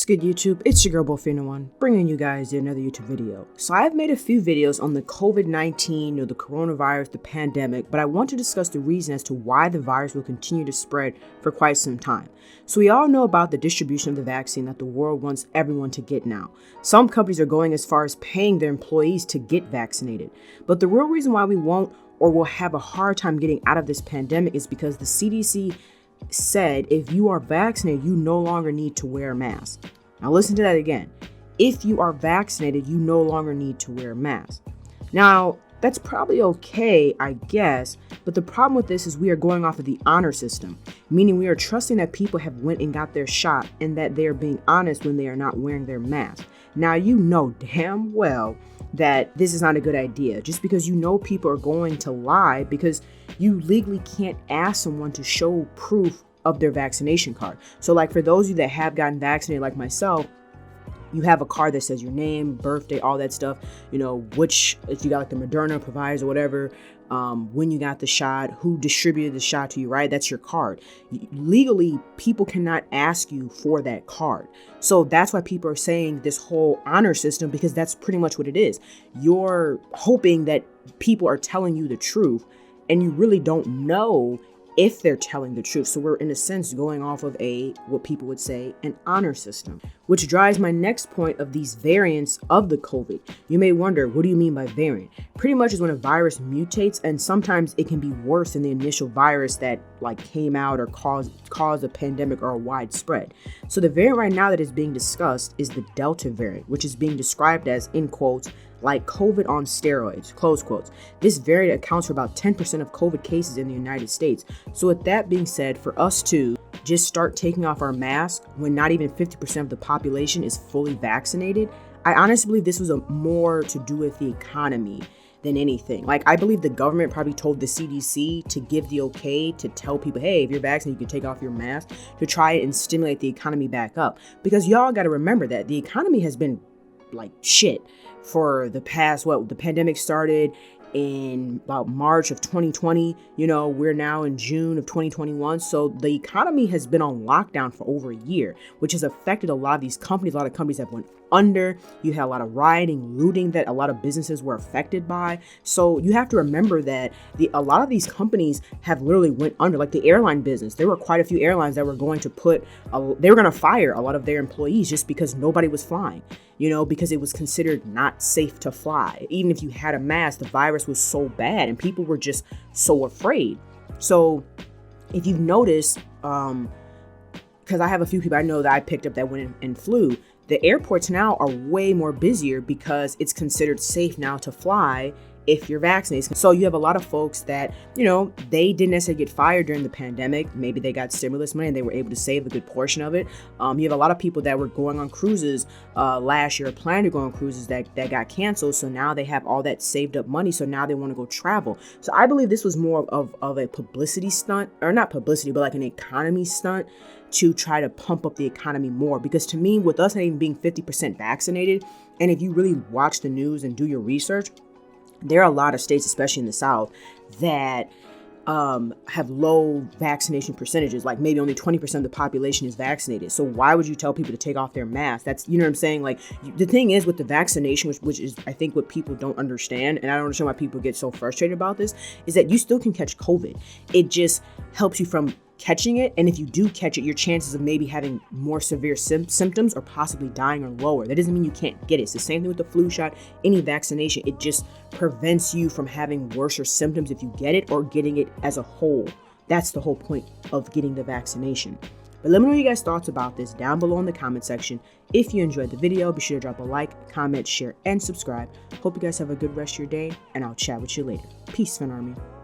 What's good, YouTube? It's your girl Bofina1, bringing you guys another YouTube video. So I've made a few videos on the COVID-19 or the coronavirus, the pandemic, but I want to discuss the reason as to why the virus will continue to spread for quite some time. So we all know about the distribution of the vaccine that the world wants everyone to get now. Some companies are going as far as paying their employees to get vaccinated. But the real reason why we won't or will have a hard time getting out of this pandemic is because the CDC said if you are vaccinated, you no longer need to wear a mask. Now listen to that again. If you are vaccinated, you no longer need to wear a mask. Now, that's probably okay, I guess, but the problem with this is we are going off of the honor system, meaning we are trusting that people have went and got their shot and that they are being honest when they are not wearing their mask. Now, you know damn well that this is not a good idea, just because you know people are going to lie, because you legally can't ask someone to show proof of their vaccination card. So like for those of you that have gotten vaccinated like myself, you have a card that says your name, birthday, all that stuff, you know, which, if you got like the Moderna, Pfizer, or whatever, when you got the shot, who distributed the shot to you, right? That's your card. Legally, people cannot ask you for that card. So that's why people are saying this whole honor system, because that's pretty much what it is. You're hoping that people are telling you the truth, and you really don't know if they're telling the truth. So we're in a sense going off of what people would say, an honor system, which drives my next point of these variants of the COVID. You may wonder, what do you mean by variant? Pretty much is when a virus mutates, and sometimes it can be worse than the initial virus that like came out or caused a pandemic or a widespread. So the variant right now that is being discussed is the Delta variant, which is being described as, in quotes, like COVID on steroids, close quotes. This variant accounts for about 10% of COVID cases in the United States. So with that being said, for us to just start taking off our masks when not even 50% of the population is fully vaccinated, I honestly believe this was more to do with the economy than anything. Like, I believe the government probably told the CDC to give the okay to tell people, hey, if you're vaccinated, you can take off your mask, to try and stimulate the economy back up. Because y'all got to remember that the economy has been like shit for the past, the pandemic started in about March of 2020, we're now in June of 2021. So the economy has been on lockdown for over a year, which has affected a lot of these companies. A lot of companies have went under. You had a lot of rioting, looting that a lot of businesses were affected by. So you have to remember that a lot of these companies have literally went under, like the airline business. There were quite a few airlines that were going to they were going to fire a lot of their employees just because nobody was flying, because it was considered not safe to fly. Even if you had a mask, the virus was so bad and people were just so afraid. So if you've noticed, because I have a few people I know that I picked up that went and flew, the airports now are way more busier because it's considered safe now to fly if you're vaccinated. So you have a lot of folks that, they didn't necessarily get fired during the pandemic. Maybe they got stimulus money and they were able to save a good portion of it. You have a lot of people that were going on cruises last year, planning to go on cruises that got canceled. So now they have all that saved up money. So now they want to go travel. So I believe this was more of a publicity stunt, or not publicity, but like an economy stunt to try to pump up the economy more. Because to me, with us not even being 50% vaccinated, and if you really watch the news and do your research, there are a lot of states, especially in the South, that have low vaccination percentages, like maybe only 20% of the population is vaccinated. So why would you tell people to take off their mask? That's, what I'm saying? Like, the thing is with the vaccination, which is, I think, what people don't understand, and I don't understand why people get so frustrated about this, is that you still can catch COVID. It just helps you from catching it, and if you do catch it, your chances of maybe having more severe symptoms or possibly dying are lower. That doesn't mean you can't get it. It's the same thing with the flu shot, any vaccination. It just prevents you from having worse symptoms if you get it, or getting it as a whole. That's the whole point of getting the vaccination. But let me know your guys' thoughts about this down below in the comment section. If you enjoyed the video, be sure to drop a like, comment, share, and subscribe. Hope you guys have a good rest of your day, and I'll chat with you later. Peace, Fan Army.